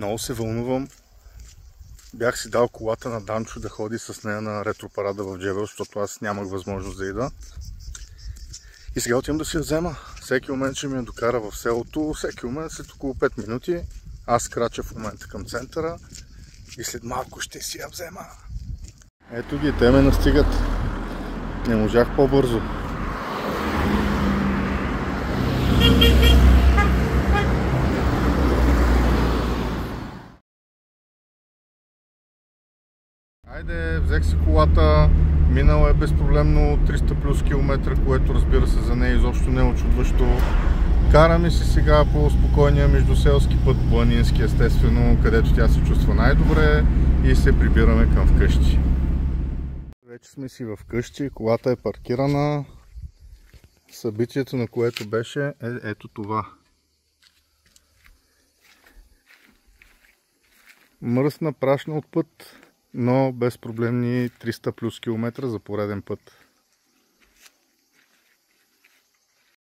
Много се вълнувам. Бях си дал колата на Данчо да ходи с нея на ретропарада в Джебел, защото аз нямах възможност да ида. И сега отивам да си я взема. Всеки момент ще ми я докара в селото, всеки момент след около 5 минути. Аз крача в момента към центъра и след малко ще си я взема. Ето ги, те ме настигат. Не можах по-бързо. Айде, взех си колата, минала е безпроблемно 300 плюс километра, което разбира се за нея изобщо не е очудващо. Караме си сега по спокойния междуселски път, планински естествено, където тя се чувства най-добре и се прибираме към вкъщи. Вече сме си в къщи, колата е паркирана. Събитието, на което беше, е ето това. Мръсна, прашна от път, но безпроблемни 300 плюс километра за пореден път.